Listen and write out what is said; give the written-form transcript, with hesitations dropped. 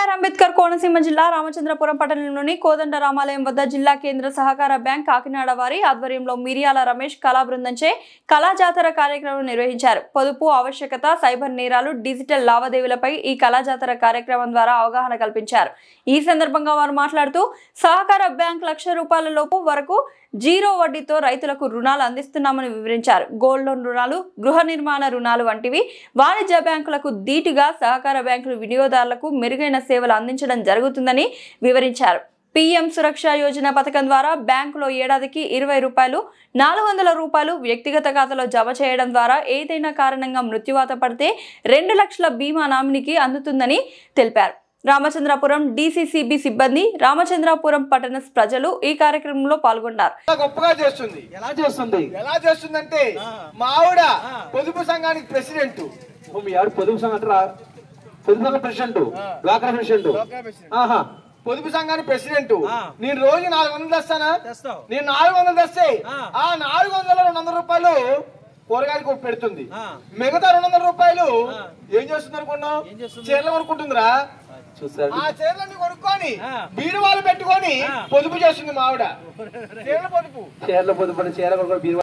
BR Ambedkar Konaseema జిల్లా రామచంద్రపురం పట్టణంలోని కోదండ రామాలయం వద్ద జిల్లా కేంద్ర సహకార బ్యాంక్ కాకినాడ వారి ఆధ్వర్యంలో మిరియాల రమేష్ కళా బృందంచే కళా జాతర కార్యక్రమం నిర్వహించారు. పొదుపు ఆవశ్యకత, సైబర్ నేరాలు, డిజిటల్ లావాదేవీలపై ఈ కళా జాతర కార్యక్రమం ద్వారా అవగాహన కల్పించారు. ఈ సందర్భంగా వారు మాట్లాడుతూ సహకార బ్యాంక్ ₹1,00,000 లోపు వరకు జీరో వడ్డీతో రైతులకు రుణాలు అందిస్తున్నామని వివరించారు. గోల్డ్ లోన్ రుణాలు, గృహ నిర్మాణ రుణాలు వంటివి వాణిజ్య బ్యాంకులకు దీటుగా సహకార బ్యాంకులు వినియోగదారులకు మెరుగైన సేవలు అందించడం జరుగుతుందని వివరించారు. పీఎం సురక్ష యోజన పథకం ద్వారా బ్యాంకులో ఏడాదికి ₹20, ₹400 వ్యక్తిగత ఖాతాలో జమ చేయడం ద్వారా ఏదైనా కారణంగా మృత్యువాత పడితే 2 లక్షల బీమా నామినీకి అందుతుందని తెలిపారు. రామచంద్రపురం డీసీసీబీ సిబ్బంది, రామచంద్రపురం పట్టణ ప్రజలు ఈ కార్యక్రమంలో పాల్గొన్నారు. గొప్పగా చేస్తుంది. ఎలా చేస్తుందంటే మా ఆవిడ పొదుపు సంఘానికి ప్రెసిడెంట్. పొదుపు సంఘం ప్రెసిడెంట్, పొదుపు సంఘానికి ప్రెసిడెంట్. నేను రోజు 400 తెస్తానా? నేను 400 తెస్తే ఆ 400 ₹200 కూరగాయలకు పెడుతుంది. మిగతా ₹200 ఏం చేస్తుంది అనుకున్నావు? చీరలు కొనుక్కుంటుందిరా. ఆ చీరలన్నీ కొనుక్కొని బీరువాలు పెట్టుకొని పొదుపు చేస్తుంది మా ఆవిడ. చీరల పొదుపు